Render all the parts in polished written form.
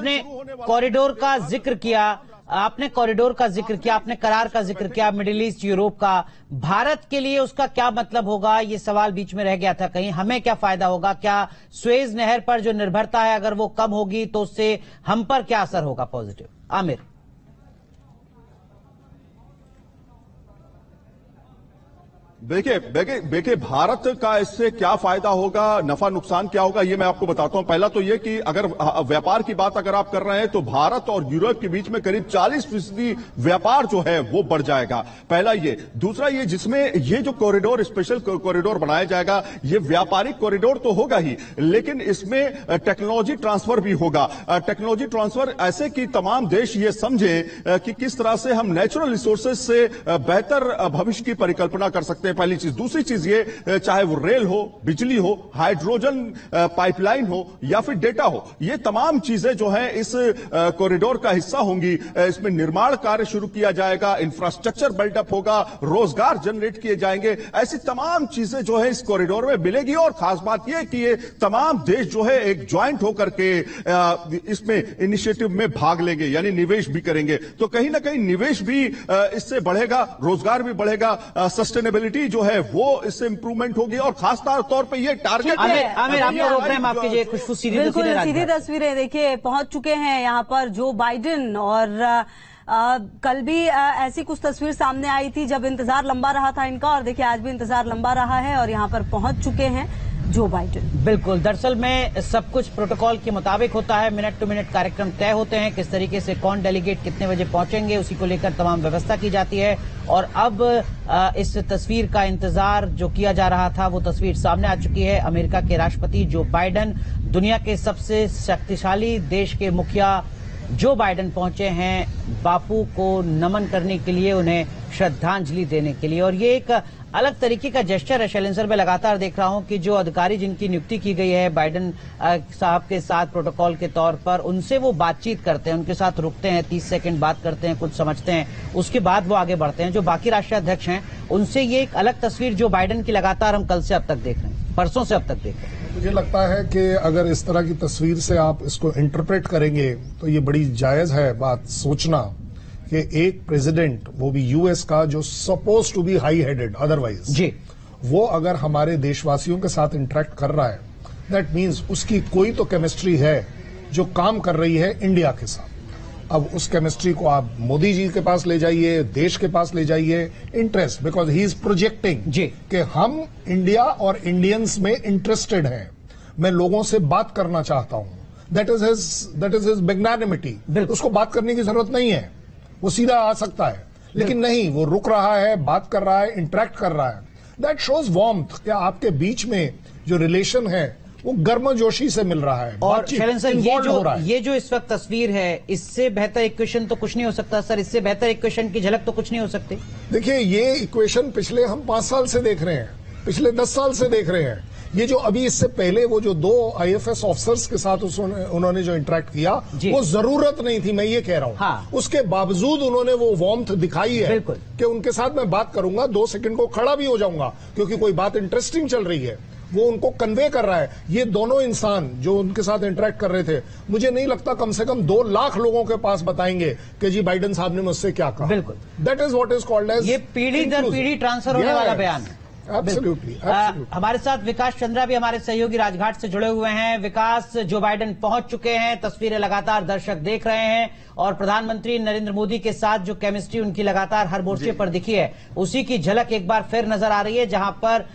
आपने कॉरिडोर का जिक्र किया, आपने करार का जिक्र किया, मिडिल ईस्ट, यूरोप का। भारत के लिए उसका क्या मतलब होगा, ये सवाल बीच में रह गया था कहीं। हमें क्या फायदा होगा? क्या सुएज नहर पर जो निर्भरता है अगर वो कम होगी तो उससे हम पर क्या असर होगा पॉजिटिव? आमिर। देखिए भारत का इससे क्या फायदा होगा, नफा नुकसान क्या होगा, ये मैं आपको बताता हूं। पहला तो ये कि अगर व्यापार की बात अगर आप कर रहे हैं तो भारत और यूरोप के बीच में करीब 40% व्यापार जो है वो बढ़ जाएगा। पहला ये। दूसरा ये, जिसमें ये जो कॉरिडोर, स्पेशल कॉरिडोर बनाया जाएगा, ये व्यापारिक कॉरिडोर तो होगा ही, लेकिन इसमें टेक्नोलॉजी ट्रांसफर भी होगा। टेक्नोलॉजी ट्रांसफर ऐसे कि तमाम देश ये समझे कि किस तरह से हम नेचुरल रिसोर्सेज से बेहतर भविष्य की परिकल्पना कर सकते हैं, पहली चीज। दूसरी चीज ये, चाहे वो रेल हो, बिजली हो, हाइड्रोजन पाइपलाइन हो या फिर डेटा हो, ये तमाम चीजें जो हैं इस कॉरिडोर का हिस्सा होंगी। इसमें निर्माण कार्य शुरू किया जाएगा, इंफ्रास्ट्रक्चर बिल्डअप होगा, रोजगार जनरेट किए जाएंगे। ऐसी तमाम चीजें जो है इस कॉरिडोर में मिलेगी। और खास बात यह कि ये तमाम देश जो है एक ज्वाइंट होकर के इसमें इनिशिएटिव में भाग लेंगे, यानी निवेश भी करेंगे। तो कहीं ना कहीं निवेश भी इससे बढ़ेगा, रोजगार भी बढ़ेगा, सस्टेनेबिलिटी जो है वो इससे इंप्रूवमेंट होगी। और खास तौर पे ये टारगेट आमिर आपको रोक रहे हैं, आपके लिए कुछ सीधी तस्वीरें देखिए, पहुंच चुके हैं यहाँ पर जो बाइडेन। और कल भी ऐसी कुछ तस्वीर सामने आई थी जब इंतजार लंबा रहा था इनका, और देखिए आज भी इंतजार लंबा रहा है और यहाँ पर पहुंच चुके हैं जो बाइडेन। बिल्कुल, दरअसल में सब कुछ प्रोटोकॉल के मुताबिक होता है, मिनट टू मिनट कार्यक्रम तय होते हैं, किस तरीके से कौन डेलीगेट कितने बजे पहुंचेंगे उसी को लेकर तमाम व्यवस्था की जाती है। और अब इस तस्वीर का इंतजार जो किया जा रहा था वो तस्वीर सामने आ चुकी है। अमेरिका के राष्ट्रपति जो बाइडेन, दुनिया के सबसे शक्तिशाली देश के मुखिया जो बाइडेन पहुंचे हैं बापू को नमन करने के लिए, उन्हें श्रद्धांजलि देने के लिए। और ये एक अलग तरीके का जेस्चर है। शैलेंद्र, मैं लगातार देख रहा हूं कि जो अधिकारी जिनकी नियुक्ति की गई है बाइडेन साहब के साथ प्रोटोकॉल के तौर पर, उनसे वो बातचीत करते हैं, उनके साथ रुकते हैं, 30 सेकंड बात करते हैं, कुछ समझते हैं, उसके बाद वो आगे बढ़ते हैं। जो बाकी राष्ट्राध्यक्ष हैं उनसे ये एक अलग तस्वीर जो बाइडेन की लगातार हम कल से अब तक देख रहे हैं, परसों से अब तक देख रहे हैं। मुझे लगता है कि अगर इस तरह की तस्वीर से आप इसको इंटरप्रेट करेंगे तो ये बड़ी जायज है बात सोचना कि एक प्रेसिडेंट, वो भी यूएस का, जो suppose to be high headed otherwise जी, वो अगर हमारे देशवासियों के साथ इंटरेक्ट कर रहा है, दैट मीन्स उसकी कोई तो केमिस्ट्री है जो काम कर रही है इंडिया के साथ। अब उस केमिस्ट्री को आप मोदी जी के पास ले जाइए, देश के पास ले जाइए, interest, because he is projecting जी कि हम इंडिया और इंडियंस में इंटरेस्टेड हैं, मैं लोगों से बात करना चाहता हूं। That is his magnanimity. उसको बात करने की जरूरत नहीं है, वो सीधा आ सकता है, लेकिन नहीं, वो रुक रहा है, बात कर रहा है, इंटरेक्ट कर रहा है। दैट शोज वार्मथ कि आपके बीच में जो रिलेशन है वो गर्मजोशी से मिल रहा है। और शैलेंद्र सर, ये जो इस वक्त तस्वीर है, इससे बेहतर इक्वेशन तो कुछ नहीं हो सकता सर, इससे बेहतर इक्वेशन की झलक तो कुछ नहीं हो सकती। देखिए, ये इक्वेशन पिछले हम 5 साल से देख रहे हैं, पिछले 10 साल से देख रहे हैं। ये जो अभी इससे पहले वो जो 2 आईएफएस ऑफिसर्स के साथ उन्होंने जो इंटरेक्ट किया, वो जरूरत नहीं थी, मैं ये कह रहा हूं। हाँ। उसके बावजूद उन्होंने वो वार्मथ दिखाई है कि उनके साथ मैं बात करूंगा, 2 सेकंड को खड़ा भी हो जाऊंगा क्योंकि कोई बात इंटरेस्टिंग चल रही है, वो उनको कन्वे कर रहा है। ये दोनों इंसान जो उनके साथ इंटरेक्ट कर रहे थे, मुझे नहीं लगता कम से कम 2 लाख लोगों के पास बताएंगे कि जी बाइडेन साहब ने मुझसे क्या कहा। बिल्कुल, that is what is called age, ये पीढ़ी दर पीढ़ी ट्रांसफर होने वाला बयान है। एब्सोल्युटली। हमारे साथ विकास चंद्रा भी हमारे सहयोगी राजघाट से जुड़े हुए हैं। विकास, जो बाइडेन पहुंच चुके हैं, तस्वीरें लगातार दर्शक देख रहे हैं और प्रधानमंत्री नरेंद्र मोदी के साथ जो केमिस्ट्री उनकी लगातार हर मोर्चे पर दिखी है, उसी की झलक एक बार फिर नजर आ रही है, जहां पर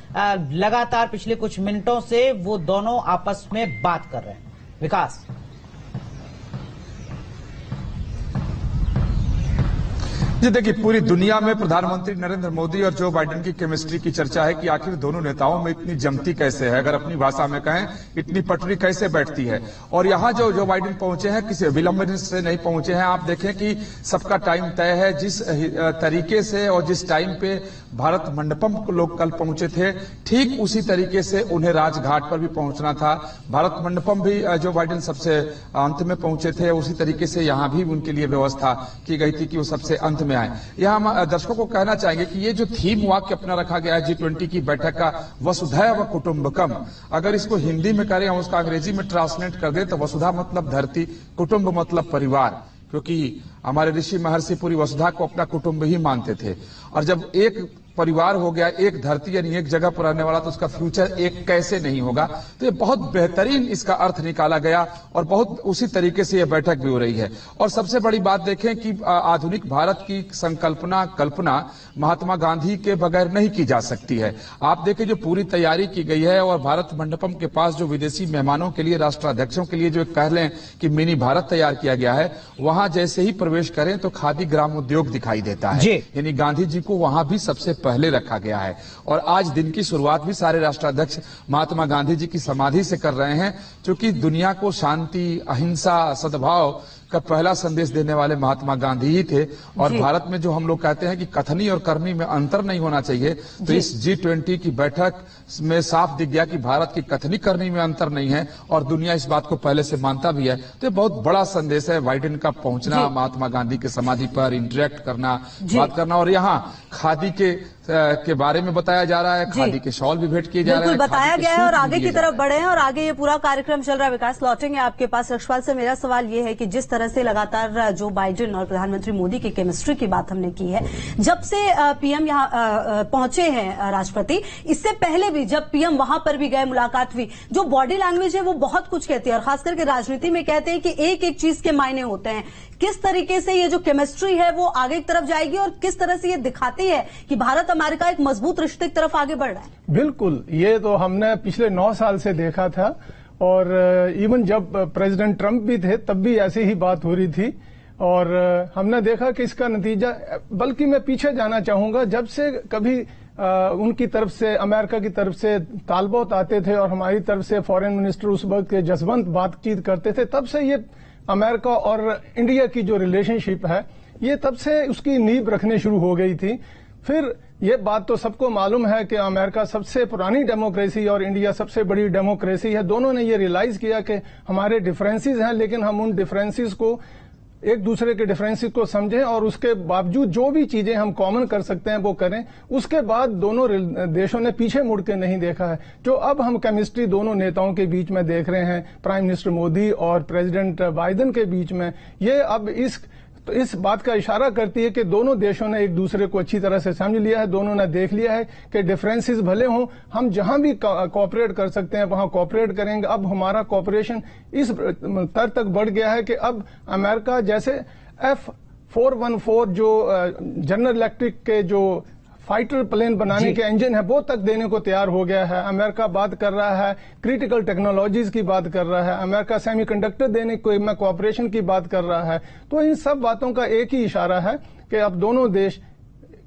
लगातार पिछले कुछ मिनटों से वो दोनों आपस में बात कर रहे हैं। विकास जी, देखिए, पूरी दुनिया में प्रधानमंत्री नरेंद्र मोदी और जो बाइडेन की केमिस्ट्री की चर्चा है कि आखिर दोनों नेताओं में इतनी जमती कैसे है, अगर अपनी भाषा में कहें इतनी पटरी कैसे बैठती है। और यहाँ जो बाइडेन पहुंचे हैं किसी विलंब से नहीं पहुंचे हैं। आप देखें कि सबका टाइम तय है, जिस तरीके से और जिस टाइम पे भारत मंडपम लोग कल पहुंचे थे, ठीक उसी तरीके से उन्हें राजघाट पर भी पहुंचना था। भारत मंडपम भी जो बाइडेन सबसे अंत में पहुंचे थे, उसी तरीके से यहाँ भी उनके लिए व्यवस्था की गई थी कि वो सबसे अंत में आए। यहाँ हम दर्शकों को कहना चाहेंगे कि ये जो थीम वाक्य अपना रखा गया है G20 की बैठक का, वसुधैव कुटुंबकम, अगर इसको हिंदी में करें, हम उसका अंग्रेजी में ट्रांसलेट कर दें तो वसुधा मतलब धरती, कुटुंब मतलब परिवार, क्योंकि हमारे ऋषि महर्षि पूरी वसुधा को अपना कुटुंब ही मानते थे। और जब एक परिवार हो गया, एक धरती यानी एक जगह पर रहने वाला, तो उसका फ्यूचर एक कैसे नहीं होगा। तो ये बहुत बेहतरीन इसका अर्थ निकाला गया और बहुत उसी तरीके से ये बैठक भी हो रही है। और सबसे बड़ी बात देखें कि आधुनिक भारत की कल्पना महात्मा गांधी के बगैर नहीं की जा सकती है। आप देखें जो पूरी तैयारी की गई है, और भारत मंडपम के पास जो विदेशी मेहमानों के लिए, राष्ट्राध्यक्षों के लिए जो कह लें कि मिनी भारत तैयार किया गया है, वहां जैसे ही प्रवेश करें तो खादी ग्राम उद्योग दिखाई देता है। यानी गांधी जी को वहां भी सबसे पहले रखा गया है। और आज दिन की शुरुआत भी सारे राष्ट्राध्यक्ष महात्मा गांधी जी की समाधि से कर रहे हैं, क्योंकि दुनिया को शांति, अहिंसा, सद्भाव का पहला संदेश देने वाले महात्मा गांधी ही थे। और भारत में जो हम लोग कहते हैं कि कथनी और करनी में अंतर नहीं होना चाहिए, तो इस G20 की बैठक में साफ दिख गया कि भारत की कथनी करनी में अंतर नहीं है और दुनिया इस बात को पहले से मानता भी है। तो ये बहुत बड़ा संदेश है बाइडेन का पहुंचना, महात्मा गांधी के समाधि पर इंटरेक्ट करना, बात करना। और यहाँ खादी के बारे में बताया जा रहा है, खादी के शॉल भी भेंट किए जा रहे हैं, बताया गया है। और आगे की तरफ बढ़े हैं और आगे ये पूरा कार्यक्रम चल रहा है। विकास, लौटेंगे आपके पास। यशपाल से मेरा सवाल ये है कि जिस तरह से लगातार जो बाइडेन और प्रधानमंत्री मोदी की केमिस्ट्री की बात हमने की है, जब से पीएम यहाँ पहुंचे हैं राष्ट्रपति, इससे पहले भी जब पीएम वहां पर भी गए, मुलाकात हुई, जो बॉडी लैंग्वेज है वो बहुत कुछ कहती है। और खास करके राजनीति में कहते हैं कि एक एक चीज के मायने होते हैं। किस तरीके से ये जो केमिस्ट्री है वो आगे की तरफ जाएगी और किस तरह से ये दिखाती है कि भारत अमेरिका एक मजबूत रिश्ते की तरफ आगे बढ़ रहा है? बिल्कुल, ये तो हमने पिछले 9 साल से देखा था। और इवन जब प्रेसिडेंट ट्रंप भी थे तब भी ऐसी ही बात हो रही थी। और हमने देखा कि इसका नतीजा, बल्कि मैं पीछे जाना चाहूंगा, जब से कभी उनकी तरफ से, अमेरिका की तरफ से तालबोत आते थे और हमारी तरफ से फॉरेन मिनिस्टर उस वक्त के जसवंत बातचीत करते थे, तब से ये अमेरिका और इंडिया की जो रिलेशनशिप है, ये तब से उसकी नींव रखने शुरू हो गई थी। फिर ये बात तो सबको मालूम है कि अमेरिका सबसे पुरानी डेमोक्रेसी और इंडिया सबसे बड़ी डेमोक्रेसी है। दोनों ने ये रियलाइज किया कि हमारे डिफरेंसेस हैं, लेकिन हम उन डिफरेंसेस को, एक दूसरे के डिफरेंसेस को समझें और उसके बावजूद जो भी चीजें हम कॉमन कर सकते हैं वो करें। उसके बाद दोनों देशों ने पीछे मुड़ के नहीं देखा है। जो अब हम केमिस्ट्री दोनों नेताओं के बीच में देख रहे हैं, प्राइम मिनिस्टर मोदी और प्रेसिडेंट बाइडेन के बीच में, ये अब इस बात का इशारा करती है कि दोनों देशों ने एक दूसरे को अच्छी तरह से समझ लिया है। दोनों ने देख लिया है कि डिफरेंसेस भले हों, हम जहां भी कोऑपरेट कर सकते हैं वहां कोऑपरेट करेंगे। अब हमारा कोऑपरेशन इस स्तर तक बढ़ गया है कि अब अमेरिका जैसे F414 जो जनरल इलेक्ट्रिक के जो फाइटर प्लेन बनाने के इंजन है, वो तक देने को तैयार हो गया है। अमेरिका बात कर रहा है, क्रिटिकल टेक्नोलॉजीज की बात कर रहा है, अमेरिका सेमीकंडक्टर देने में कोऑपरेशन की बात कर रहा है। तो इन सब बातों का एक ही इशारा है कि अब दोनों देश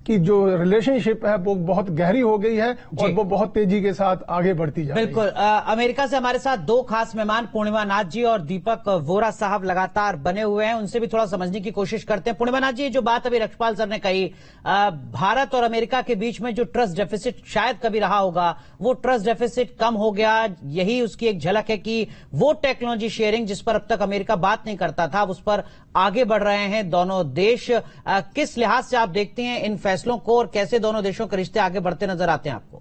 की जो रिलेशनशिप है वो बहुत गहरी हो गई है और वो बहुत तेजी के साथ आगे बढ़ती जा रही है। बिल्कुल। अमेरिका से हमारे साथ 2 खास मेहमान पूर्णिमा नाथ जी और दीपक वोरा साहब लगातार बने हुए हैं, उनसे भी थोड़ा समझने की कोशिश करते हैं। पूर्णिमा नाथ जी, जो बात अभी रक्षपाल सर ने कही, भारत और अमेरिका के बीच में जो ट्रस्ट डेफिसिट शायद कभी रहा होगा, वो ट्रस्ट डेफिसिट कम हो गया। यही उसकी एक झलक है कि वो टेक्नोलॉजी शेयरिंग जिस पर अब तक अमेरिका बात नहीं करता था, उस पर आगे बढ़ रहे हैं दोनों देश। किस लिहाज से आप देखते हैं इन फैसलों को और कैसे दोनों देशों के रिश्ते आगे बढ़ते नजर आते हैं आपको?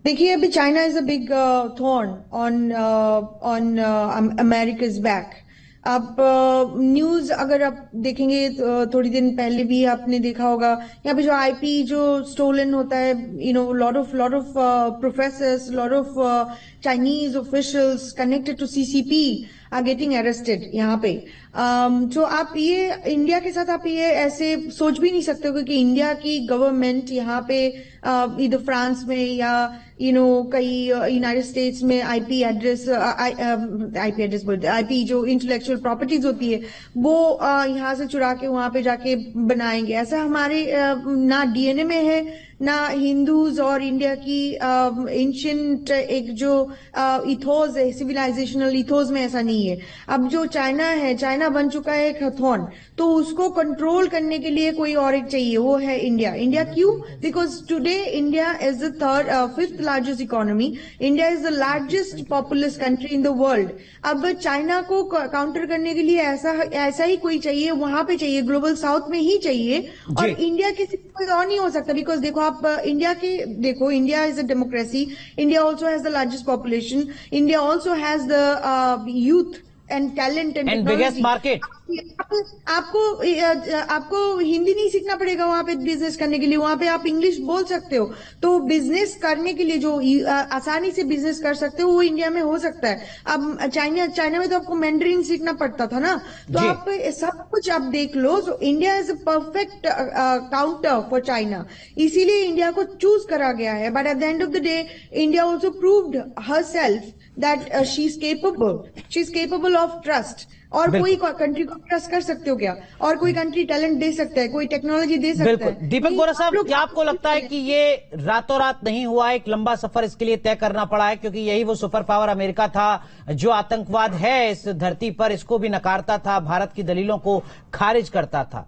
देखिए, अभी China is a big thorn on America's back. आप न्यूज अगर आप देखेंगे थोड़ी दिन पहले भी आपने देखा होगा, यहाँ पे जो आईपी जो स्टोलन होता है, lot of professors, lot of Chinese officials connected to CCP are getting arrested यहाँ पे। तो आप ये इंडिया के साथ आप ये ऐसे सोच भी नहीं सकते हो कि इंडिया की गवर्नमेंट यहाँ पे इधर फ्रांस में या कई यूनाइटेड स्टेट्स में आईपी जो इंटेलेक्चुअल प्रॉपर्टीज होती है वो यहाँ से चुरा के वहां पे जाके बनाएंगे। ऐसा हमारे ना डीएनए में है, ना हिंदूज और इंडिया की एंशियंट एक जो इथोस है, सिविलाइजेशनल इथोस में ऐसा नहीं है। अब जो चाइना है, चाइना बन चुका है एक हथौन, तो उसको कंट्रोल करने के लिए कोई और एक चाहिए, वो है इंडिया। इंडिया क्यों? Because today India is the fifth largest economy, India is the largest populace country in the world. अब चाइना को काउंटर करने के लिए ऐसा ही कोई चाहिए, वहां पे चाहिए, ग्लोबल साउथ में ही चाहिए, और इंडिया किसी कोई और नहीं हो सकता। बिकॉज देखो आप India is a democracy, India also has the largest population, India also has the youth and talent and biggest market. आपको हिंदी नहीं सीखना पड़ेगा वहां पे बिजनेस करने के लिए, वहां पे आप इंग्लिश बोल सकते हो। तो बिजनेस करने के लिए जो आसानी से बिजनेस कर सकते हो वो इंडिया में हो सकता है। अब चाइना में तो आपको मैंड्रीन सीखना पड़ता था ना, तो आप सब कुछ आप देख लो। तो India is a perfect counter for China, इसीलिए इंडिया को चूज करा गया है। But at the end of the day India also proved her self that she is capable of trust. और कोई कंट्री को ट्रस्ट कर सकते हो क्या? और कोई कंट्री टैलेंट दे सकता है, कोई टेक्नोलॉजी दे सकता है? दीपक बोरा साहब, क्या आपको लगता है कि ये रातों रात नहीं हुआ, एक लंबा सफर इसके लिए तय करना पड़ा है? क्योंकि यही वो सुपर पावर अमेरिका था जो आतंकवाद है इस धरती पर, इसको भी नकारता था, भारत की दलीलों को खारिज करता था।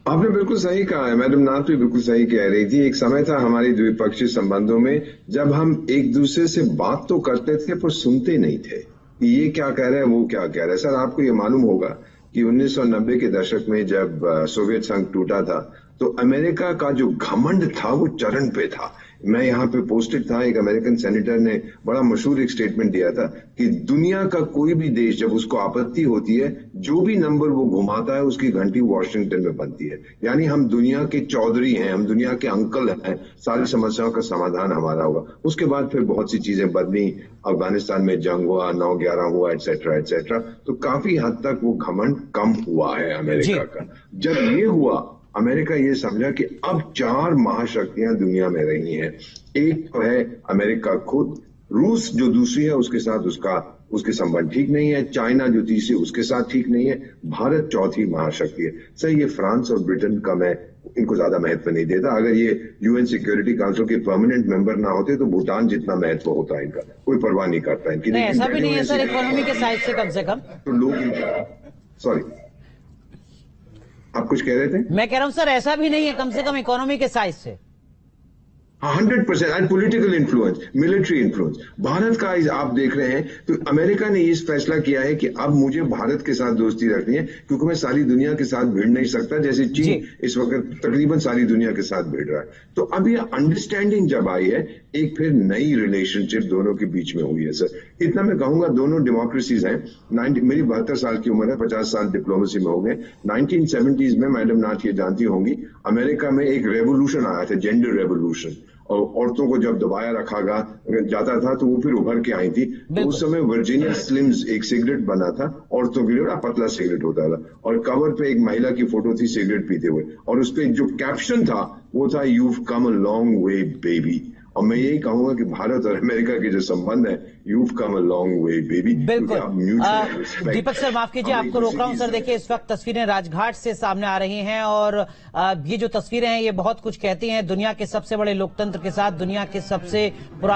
आपने बिल्कुल सही कहा है, मैडम नाथ भी बिल्कुल सही कह रही थी। एक समय था हमारी द्विपक्षीय संबंधों में जब हम एक दूसरे से बात तो करते थे पर सुनते नहीं थे, ये क्या कह रहे हैं, वो क्या कह रहे हैं। सर, आपको ये मालूम होगा कि 1990 के दशक में जब सोवियत संघ टूटा था तो अमेरिका का जो घमंड था वो चरण पे था। मैं यहाँ पे पोस्टेड था, एक अमेरिकन सेनेटर ने बड़ा मशहूर एक स्टेटमेंट दिया था कि दुनिया का कोई भी देश जब उसको आपत्ति होती है, जो भी नंबर वो घुमाता है उसकी घंटी वॉशिंगटन में बनती है। यानी हम दुनिया के चौधरी हैं, हम दुनिया के अंकल हैं, सारी समस्याओं का समाधान हमारा होगा। उसके बाद फिर बहुत सी चीजें बदली, अफगानिस्तान में जंग हुआ, 9/11 हुआ, एटसेट्रा एटसेट्रा। तो काफी हद तक वो घमंड कम हुआ है अमेरिका का। जब ये हुआ, अमेरिका ये समझा कि अब 4 महाशक्तियां दुनिया में रही हैं। एक तो है अमेरिका खुद, रूस जो दूसरी है उसके संबंध ठीक नहीं है, चाइना जो तीसरी उसके साथ ठीक नहीं है, भारत चौथी महाशक्ति है। सर, ये फ्रांस और ब्रिटेन का मैं इनको ज्यादा महत्व नहीं देता। अगर ये यूएन सिक्योरिटी काउंसिल के परमानेंट मेंबर ना होते तो भूटान जितना महत्व होता है इनका, कोई परवाह नहीं करता इनकी। ऐसा भी नहीं है सर, इकोनॉमी के साइज से कम से कम तो लोग, सॉरी आप कुछ कह रहे थे? मैं कह रहा हूं सर, ऐसा भी नहीं है, कम से कम इकोनॉमी के साइज से 100% and political influence, military influence Bharat का आप देख रहे हैं। तो अमेरिका ने इस फैसला किया है कि अब मुझे भारत के साथ दोस्ती रखनी है, क्योंकि मैं सारी दुनिया के साथ भिड़ नहीं सकता, जैसे चीन इस वक्त तकरीबन सारी दुनिया के साथ भिड़ रहा है। तो अब ये अंडरस्टैंडिंग जब आई है, एक फिर नई रिलेशनशिप दोनों के बीच में हुई है। सर, इतना मैं कहूंगा, दोनों डेमोक्रेसीज हैं। मेरी 72 साल की उम्र है, 50 साल डिप्लोमेसी में हो गए। 1970s में, मैडम नाथ ये जानती होंगी, अमेरिका में एक रेवोल्यूशन आया था, जेंडर रेवोल्यूशन, और औरतों को जब दबाया रखा जाता था तो वो फिर उभर के आई थी। तो उस समय वर्जीनिया स्लिम्स एक सिगरेट बना था औरतों के लिए, बड़ा पतला सिगरेट होता था, और कवर पे एक महिला की फोटो थी सिगरेट पीते हुए, और उस पर जो कैप्शन था वो था, "You've come a long way, baby." और मैं यही कहूंगा कि भारत और अमेरिका के जो संबंध है, "You've come a long way, baby." बिल्कुल। दीपक सर, माफ कीजिए, आपको रोक रहा हूं सर। देखिए, इस वक्त तस्वीरें राजघाट से सामने आ रही हैं, और ये जो तस्वीरें हैं ये बहुत कुछ कहती हैं। दुनिया के सबसे बड़े लोकतंत्र के साथ, दुनिया के सबसे पुराने